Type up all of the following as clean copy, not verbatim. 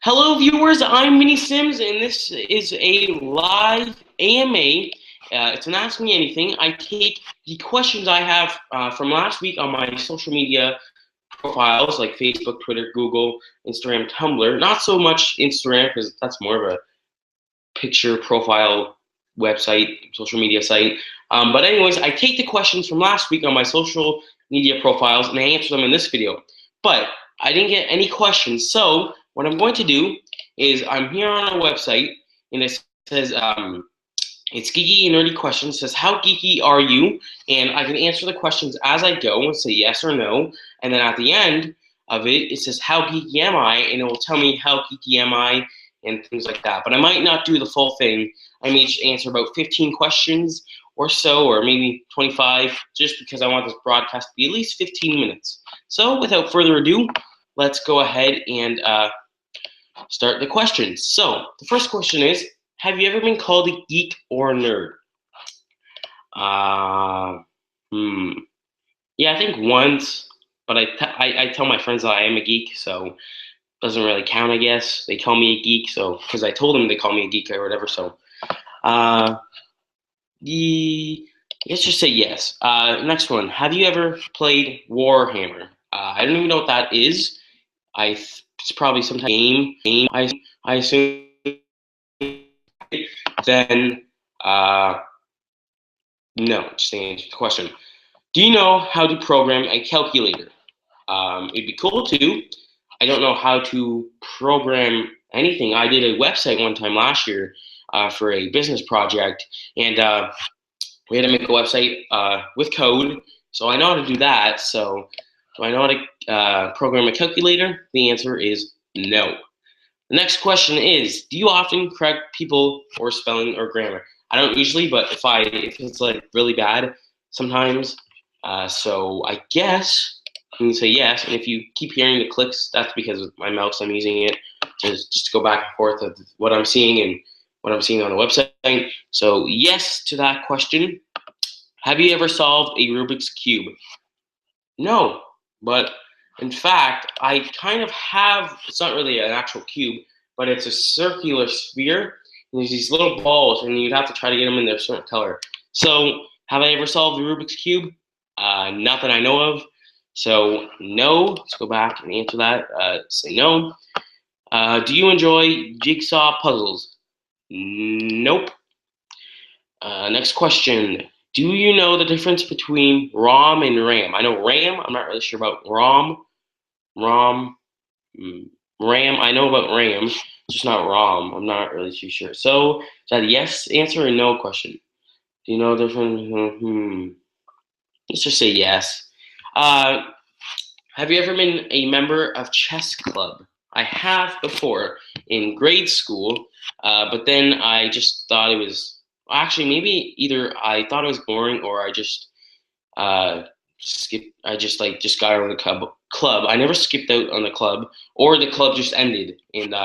Hello, viewers. I'm Vinnie Sims, and this is a live AMA. It's an Ask Me Anything. I take the questions I have from last week on my social media profiles like Facebook, Twitter, Google, Instagram, Tumblr. Not so much Instagram because that's more of a picture profile website, social media site. But anyways, I take the questions from last week on my social media profiles and I answer them in this video. But I didn't get any questions, so what I'm going to do is I'm here on a website and it says it's geeky and nerdy questions. It says how geeky are you, and I can answer the questions as I go and say yes or no, and then at the end of it it says how geeky am I, and it will tell me how geeky am I and things like that. But I might not do the full thing. I may just answer about 15 questions or so, or maybe 25, just because I want this broadcast to be at least 15 minutes. So without further ado, let's go ahead and start the questions. So the first question is, have you ever been called a geek or a nerd? Yeah, I think once, but I tell my friends that I am a geek, so it doesn't really count, I guess. They call me a geek, so because I told them they call me a geek or whatever. So, let's just say yes. Next one. Have you ever played Warhammer? I don't even know what that is. It's probably some type of game. I assume. Then, no, just answer the question. Do you know how to program a calculator? It'd be cool to. I don't know how to program anything. I did a website one time last year for a business project, and we had to make a website with code. So I know how to do that. So do I know how to program a calculator? The answer is no. The next question is, do you often correct people for spelling or grammar? I don't usually, but if it's like really bad, sometimes. So I guess you can say yes, and if you keep hearing the clicks, that's because of my mouse. I'm using it to go back and forth of what I'm seeing and what I'm seeing on the website. So yes to that question. Have you ever solved a Rubik's Cube? No, but in fact, I kind of have. It's not really an actual cube, but it's a circular sphere. And there's these little balls, and you'd have to try to get them in their certain color. So, have I ever solved the Rubik's Cube? Not that I know of. So, no. Let's go back and answer that. Say no. Do you enjoy jigsaw puzzles? Nope. Next question. Do you know the difference between ROM and RAM? I know RAM. I'm not really sure about ROM. ROM. RAM. I know about RAM. Just not ROM. I'm not really too sure. So, is that a yes answer or no question? Do you know the difference? Let's just say yes. Have you ever been a member of chess club? I have before in grade school, but then I just thought it was actually maybe either I thought it was boring or I just skipped. I just got out of the club. I never skipped out on the club, or the club just ended and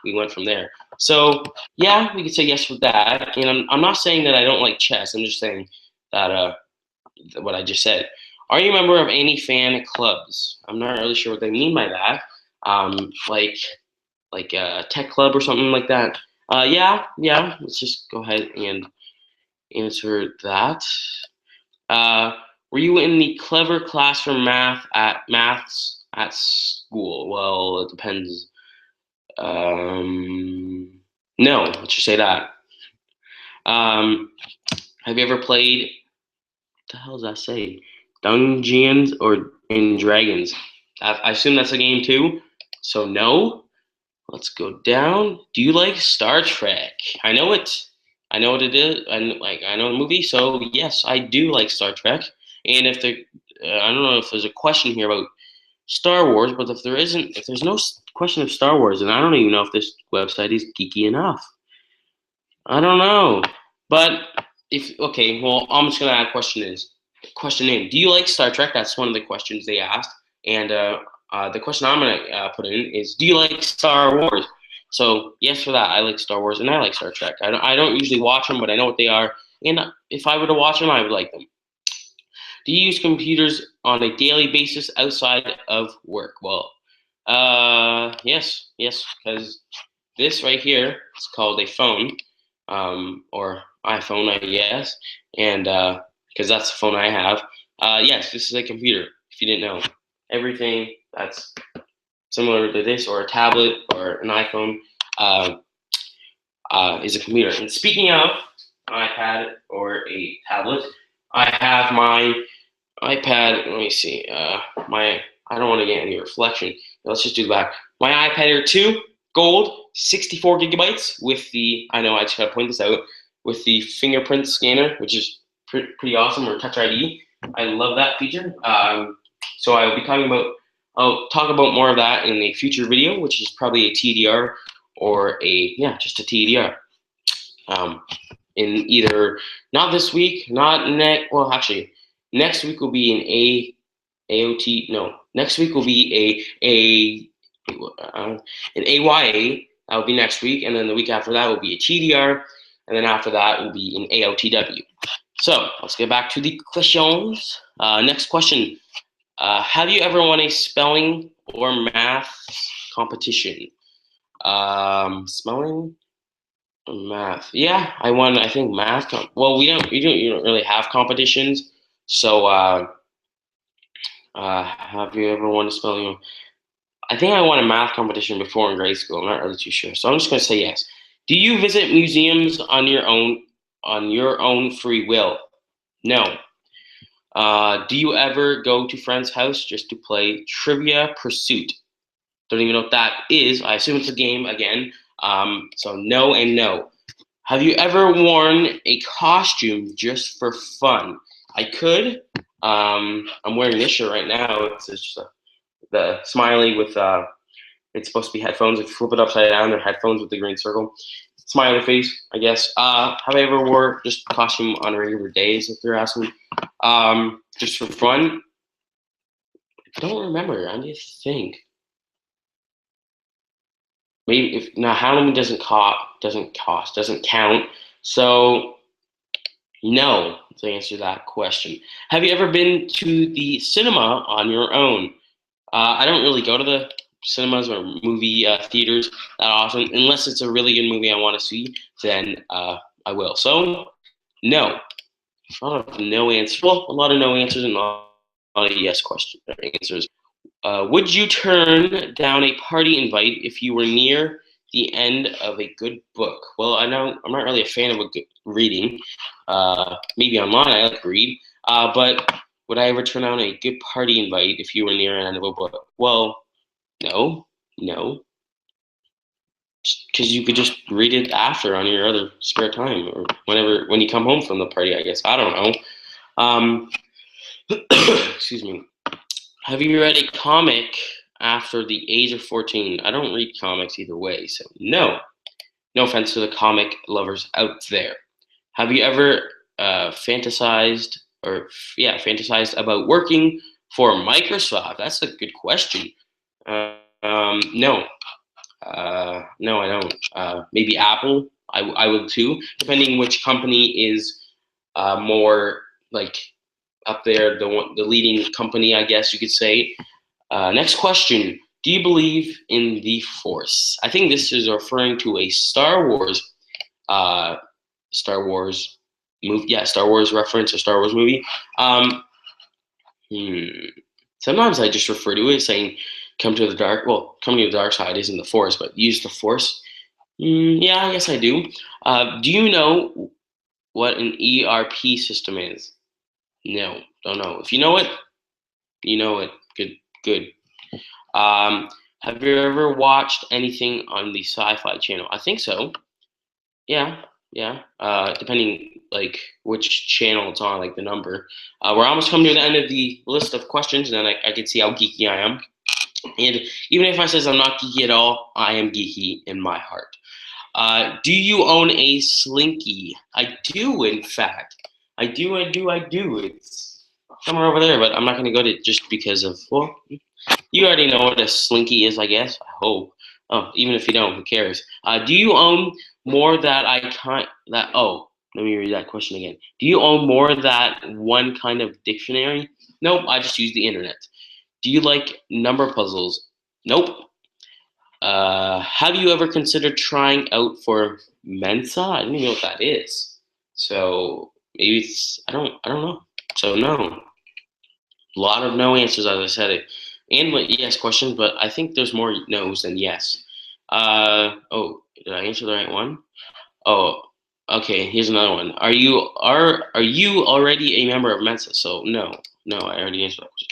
we went from there. So yeah, we could say yes for that. And I'm not saying that I don't like chess. I'm just saying that what I just said. Are you a member of any fan clubs? I'm not really sure what they mean by that. Like a tech club or something like that. Yeah. Let's just go ahead and answer that. Were you in the clever class for maths at school? Well, it depends. No, let's just say that. Have you ever played? What the hell does that say? Dungeons or and Dragons? I assume that's a game too. So no. Let's go down. Do you like Star Trek? I know it. I know what it is. I know the movie. So yes, I do like Star Trek. And if I don't know if there's a question here about Star Wars, but if there's no question of Star Wars, then I don't even know if this website is geeky enough. I don't know. But okay, well, I'm just gonna add question in. Do you like Star Trek? That's one of the questions they asked. And the question I'm gonna put in is, do you like Star Wars? So yes for that. I like Star Wars and I like Star Trek. I don't usually watch them, but I know what they are. And if I were to watch them, I would like them. Do you use computers on a daily basis outside of work? Well, yes. Yes, because this right here is called a phone, or iPhone, I guess, and because that's the phone I have. Yes, this is a computer. If you didn't know, everything that's similar to this, or a tablet, or an iPhone, uh, is a computer. And speaking of an iPad or a tablet, I have my iPad. Let me see. My I don't want to get any reflection. Let's just do the back. My iPad Air 2 Gold, 64 gigabytes with the. I know I just gotta point this out with the fingerprint scanner, which is pretty awesome, or Touch ID. I love that feature. So I will be talking about. I'll talk about more of that in a future video, which is probably a TDR or just a TDR. Um, in either not this week, not next. Well, actually, next week will be AOT. No, next week will be an AYA. That will be next week, and then the week after that will be a TDR, and then after that will be an AOTW. So let's get back to the questions. Next question: have you ever won a spelling or math competition? Spelling. Math. Yeah, I won. I think math. Well, you don't really have competitions. So, have you ever won a spelling? I think I won a math competition before in grade school. I'm not really too sure. So I'm just gonna say yes. Do you visit museums on your own free will? No. Do you ever go to friend's house just to play Trivia Pursuit? Don't even know what that is. I assume it's a game again. So no and no. Have you ever worn a costume just for fun? I could. I'm wearing this shirt right now. It's just the smiley with it's supposed to be headphones. If you flip it upside down, they're headphones with the green circle. Smiley face, I guess. Have I ever wore just costume on regular days? If they're asking, just for fun. I don't remember. I need to think. Maybe if now Halloween doesn't count. So no, to answer that question. Have you ever been to the cinema on your own? I don't really go to the cinemas or movie theaters that often, unless it's a really good movie I want to see. Then I will. So no, a lot of no answers. Well, a lot of no answers and a lot of yes question answers. Would you turn down a party invite if you were near the end of a good book? Well, I know I'm not really a fan of a good reading. Maybe online I like to read. But would I ever turn down a good party invite if you were near an end of a book? Well, no, because you could just read it after on your other spare time or when you come home from the party. I guess I don't know. Um, excuse me. Have you read a comic after the age of 14? I don't read comics either way, so no. No offense to the comic lovers out there. Have you ever fantasized fantasized about working for Microsoft? That's a good question. No. No, I don't. Maybe Apple. I would too, depending which company is more like up there, the leading company, I guess you could say. Next question. Do you believe in the Force? I think this is referring to a uh, Star Wars movie. Yeah, Star Wars reference, a Star Wars movie. Um, hmm. Sometimes I just refer to it saying, "Come to the dark." Well, coming to the dark side isn't the Force, but use the Force. Yeah, I guess I do. Do you know what an ERP system is? No, don't know. If you know it, you know it. Good, good. Um, have you ever watched anything on the Sci-Fi Channel? I think so. Yeah, yeah. Depending like which channel it's on, like the number. We're almost coming to the end of the list of questions, and then I can see how geeky I am. And even if I says I'm not geeky at all, I am geeky in my heart. Do you own a Slinky? I do, in fact. I do. It's somewhere over there, but I'm not going to go to it just because of, well, you already know what a Slinky is, I guess. I hope. Oh, even if you don't, who cares? Do you own more that let me read that question again. Do you own more that one kind of dictionary? Nope, I just use the internet. Do you like number puzzles? Nope. Have you ever considered trying out for Mensa? I don't even know what that is. So maybe it's I don't know. So no. A lot of no answers, as I said it, and yes questions, but I think there's more no's than yes. Oh, did I answer the right one? Oh, okay. Here's another one. Are you already a member of Mensa? So no, I already answered that question.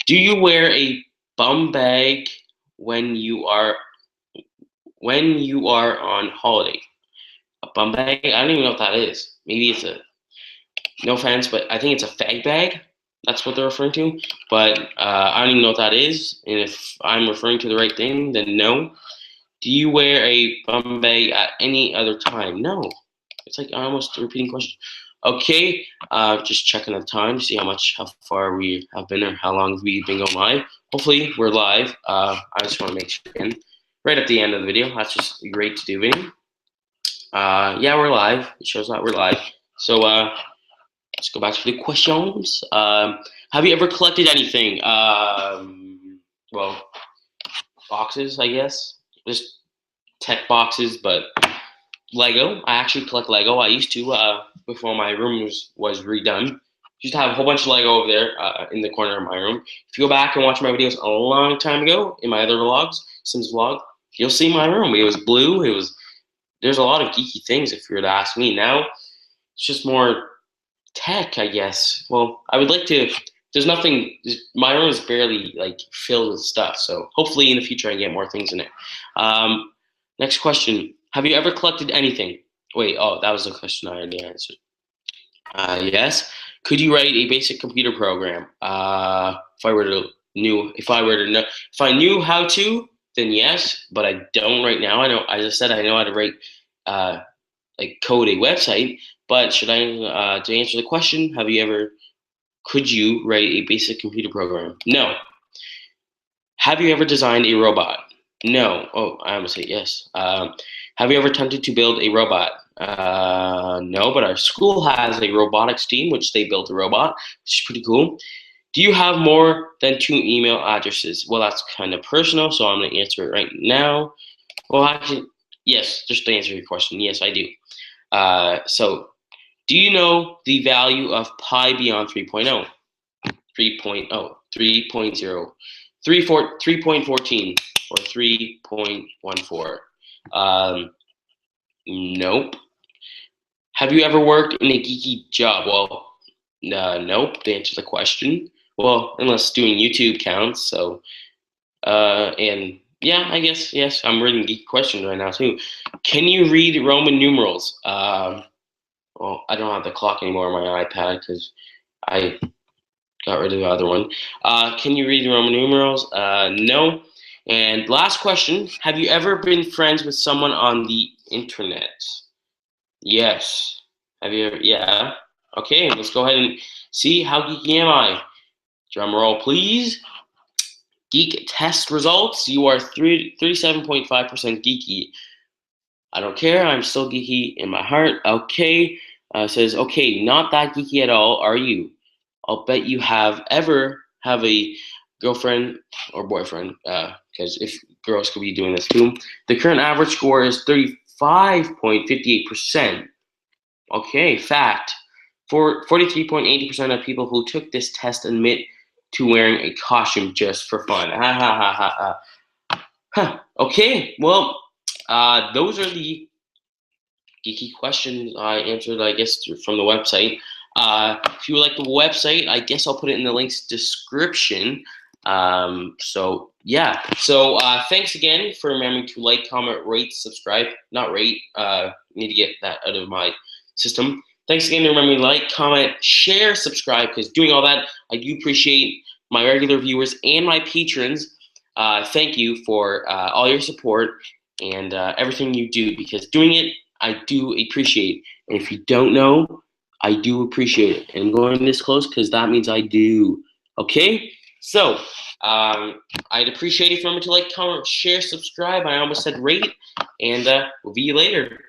Do you wear a bum bag when you are on holiday? A bum bag? I don't even know what that is. Maybe it's a no offense, but I think it's a fag bag. That's what they're referring to. But I don't even know what that is. And if I'm referring to the right thing, then no. Do you wear a bum bag at any other time? No. It's like almost a repeating question. Okay, just checking the time to see how far we have been or how long we've been going live. Hopefully we're live. I just want to make sure again, right at the end of the video. That's just great to do, Vinny. Yeah, we're live. It shows that we're live. So let's go back to the questions. Have you ever collected anything? Well, boxes, I guess. Just tech boxes, but Lego. I actually collect Lego. I used to before my room was redone. Used to have a whole bunch of Lego over there in the corner of my room. If you go back and watch my videos a long time ago in my other vlogs, Sims vlog, you'll see my room. It was blue. There's a lot of geeky things if you were to ask me. Now it's just more tech, I guess. Well, I would like to. There's nothing. My room is barely like filled with stuff. So hopefully in the future I get more things in it. Next question. Have you ever collected anything? Wait, oh, that was the question I already answered. Yes. Could you write a basic computer program? If I were to know, if I knew how to, then yes. But I don't right now. I know, as I said, I know how to write, like code a website. But should I, to answer the question, could you write a basic computer program? No. Have you ever designed a robot? No. Oh, I almost said yes. Have you ever attempted to build a robot? No, but our school has a robotics team, which they built a robot, which is pretty cool. Do you have more than 2 email addresses? Well, that's kind of personal, so I'm going to answer it right now. Well, actually, yes, just to answer your question, yes, I do. So, do you know the value of pi beyond 3.0? 3.0, 3.0, 3.14, or 3.14? Nope. Have you ever worked in a geeky job? Well, nope, to answer the question. Well, unless doing YouTube counts, so, and yeah, I guess, yes, I'm reading geeky questions right now, too. Can you read Roman numerals? Well, I don't have the clock anymore on my iPad because I got rid of the other one. Can you read Roman numerals? No. And last question, have you ever been friends with someone on the internet? Yes. Have you ever? Yeah. Okay, let's go ahead and see how geeky am I. Drum roll, please. Geek test results. You are 37.5% geeky. I don't care. I'm still geeky in my heart. Okay. Says, okay, not that geeky at all, are you? I'll bet you have a girlfriend or boyfriend, because if girls could be doing this too. The current average score is 35.58%. Okay, fact. For 43.80% of people who took this test admit to wearing a costume just for fun. Ha ha ha ha ha. Huh. Okay, well, those are the geeky questions I answered, I guess, from the website. If you would like the website, I guess I'll put it in the links description. So yeah. So thanks again for remembering to like, comment, rate, subscribe. Not rate. Need to get that out of my system. Thanks again to remembering to like, comment, share, subscribe, because doing all that, I do appreciate my regular viewers and my patrons. Thank you for all your support and everything you do, because doing it, I do appreciate. And if you don't know, I do appreciate it. And I'm going this close because that means I do. Okay? So, I'd appreciate it if you remember to like, comment, share, subscribe. I almost said rate. And we'll see you later.